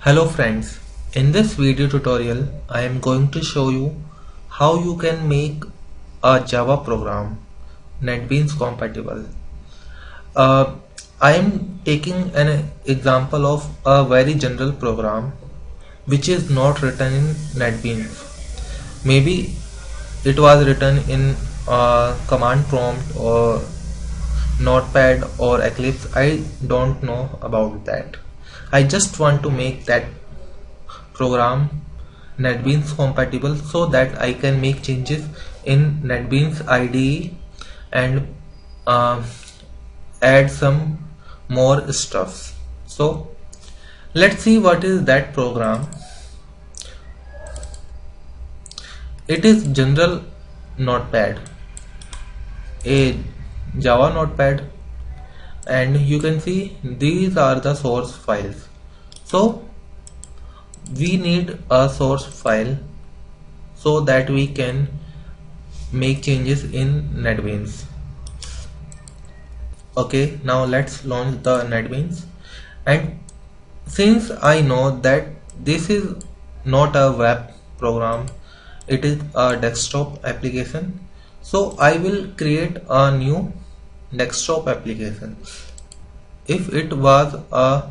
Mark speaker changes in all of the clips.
Speaker 1: Hello friends, in this video tutorial I am going to show you how you can make a Java program NetBeans compatible. I am taking an example of a very general program which is not written in NetBeans. Maybe it was written in a command prompt or Notepad or Eclipse. I don't know about that. I just want to make that program NetBeans compatible so that I can make changes in NetBeans IDE and add some more stuff. So let's see what is that program. It is general notepad, a Java notepad, and you can see these are the source files. So we need a source file so that we can make changes in NetBeans. Okay, now let's launch the NetBeans. And since I know that this is not a web program, it is a desktop application, so I will create a new desktop application. If it was a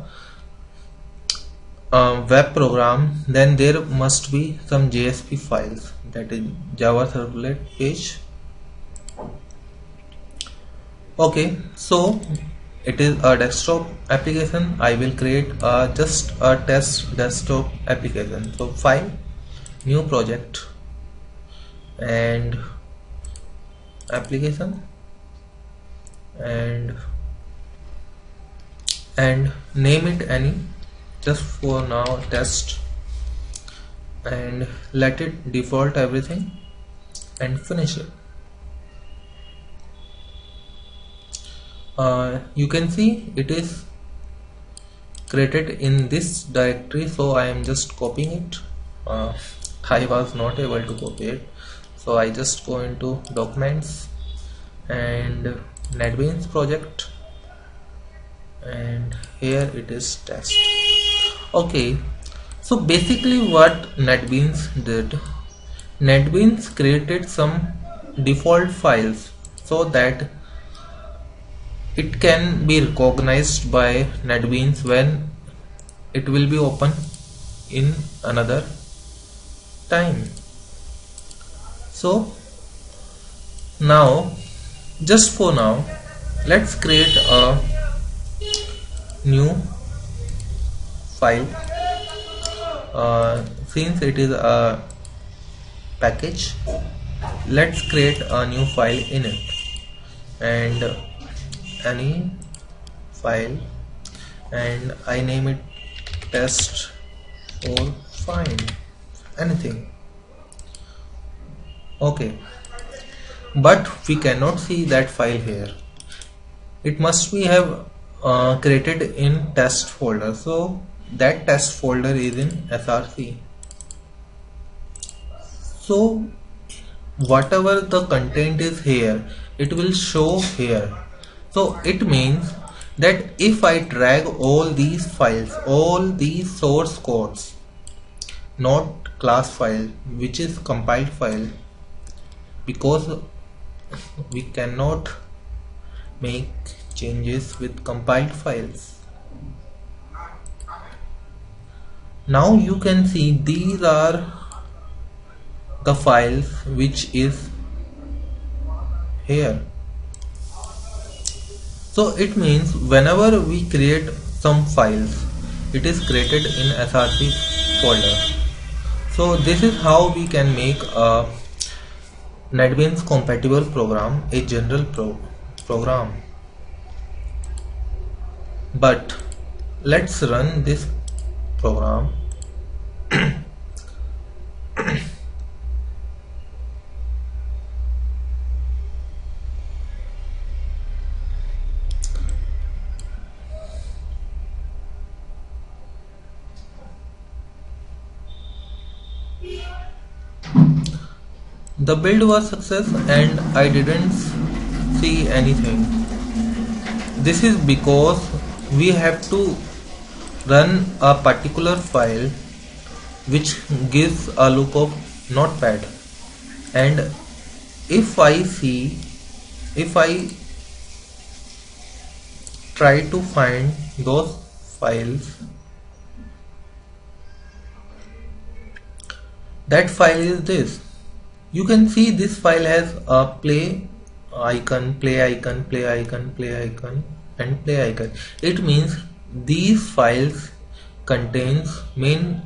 Speaker 1: web program, then there must be some JSP files, that is Java Servlet page. Okay, so it is a desktop application. I will create just a test desktop application. So file, new project, and application, and name it any, just for now test, and let it default everything and finish it. You can see it is created in this directory, so I am just copying it. I was not able to copy it, so I just go into documents and NetBeans project, and here it is test. Okay, so basically what NetBeans did, NetBeans created some default files so that it can be recognized by NetBeans when it will be open in another time. So now, just for now, let's create a new file. Since it is a package, let's create a new file in it, and any file, and I name it test or find, anything. Okay, but we cannot see that file here. It must be have created in test folder, so that test folder is in src. So whatever the content is here, it will show here. So it means that if I drag all these files, all these source codes, not class file, which is compiled file, because we cannot make changes with compiled files. Now you can see these are the files which is here. So it means whenever we create some files, it is created in src folder. So this is how we can make a NetBeans compatible program, a general program. But let's run this program. The build was success and I didn't see anything. This is because we have to run a particular file which gives a look of notepad, and if I try to find those files, that file is this. You can see this file has a play icon, play icon, play icon, play icon, and play icon. It means these files contains main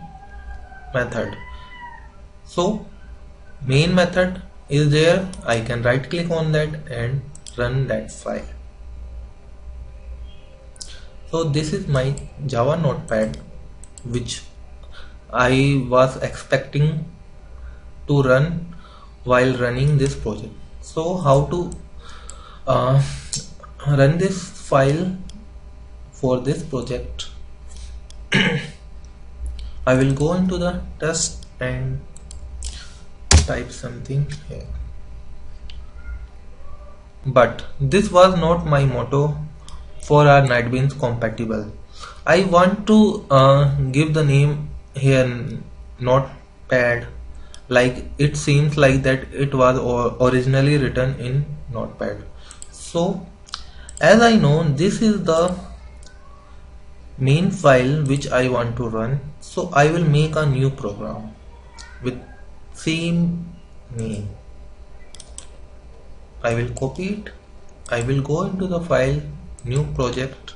Speaker 1: method. So main method is there. I can right click on that and run that file. So this is my Java notepad which I was expecting to run while running this project. So how to run this file for this project? I will go into the test and type something here. But this was not my motto for our NetBeans compatible. I want to give the name here notepad, like it seems like that it was originally written in notepad. So as I know this is the main file which I want to run, so I will make a new program with same name. I will copy it, I will go into the file, new project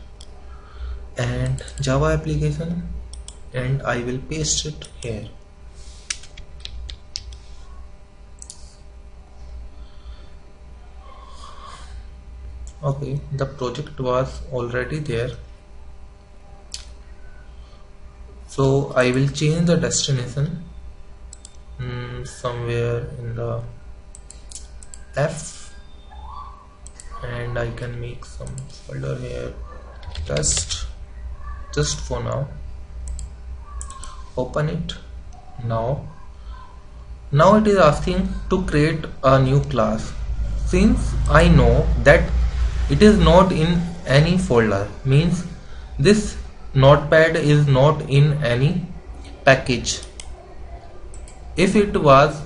Speaker 1: and Java application, and I will paste it here. Okay, the project was already there, so I will change the destination somewhere in the F, and I can make some folder here, test, just for now. Open it. Now it is asking to create a new class. Since I know that it is not in any folder, means this notepad is not in any package. If it was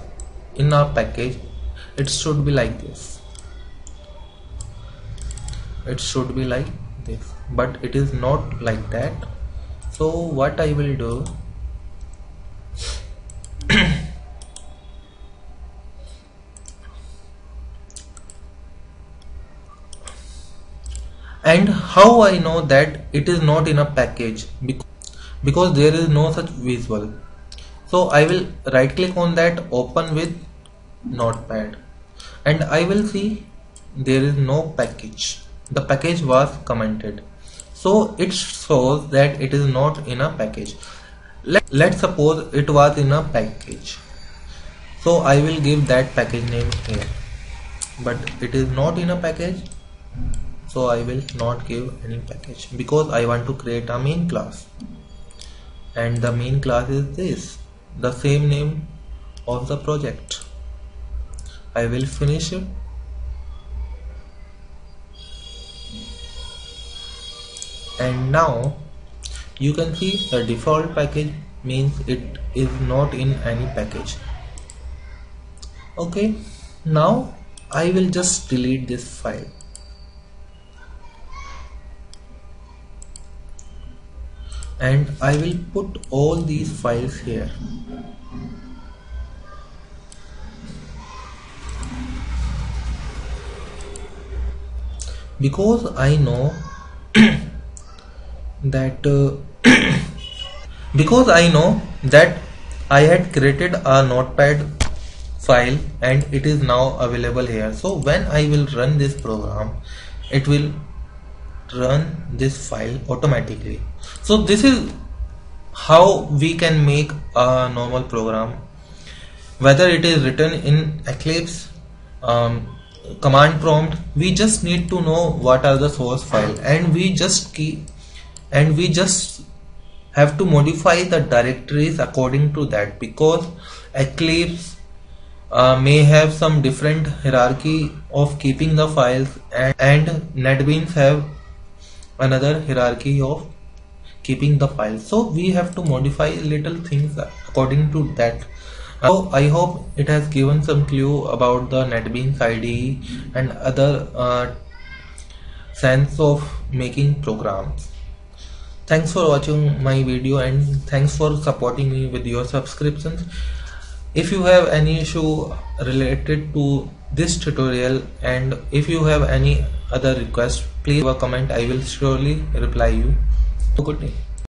Speaker 1: in a package, it should be like this. It should be like this, but it is not like that. So what I will do, and how I know that it is not in a package? Because there is no such visual. So I will right click on that, open with notepad, and I will see there is no package. The package was commented, so it shows that it is not in a package. Let's suppose it was in a package, so I will give that package name here, but it is not in a package, so I will not give any package because I want to create a main class, and the main class is this, the same name of the project. I will finish it, and now you can see the default package means it is not in any package. Okay, now I will just delete this file, and I will put all these files here. Because I know that because I know that I had created a notepad file and it is now available here. So when I will run this program, it will run this file automatically. So this is how we can make a normal program, whether it is written in Eclipse, command prompt. We just need to know what are the source file, and we just have to modify the directories according to that, because Eclipse may have some different hierarchy of keeping the files, and NetBeans have another hierarchy of keeping the file. So we have to modify little things according to that. So I hope it has given some clue about the NetBeans IDE and other sense of making programs. Thanks for watching my video and thanks for supporting me with your subscriptions. If you have any issue related to this tutorial and if you have any other request, please leave a comment. I will surely reply you. Good day.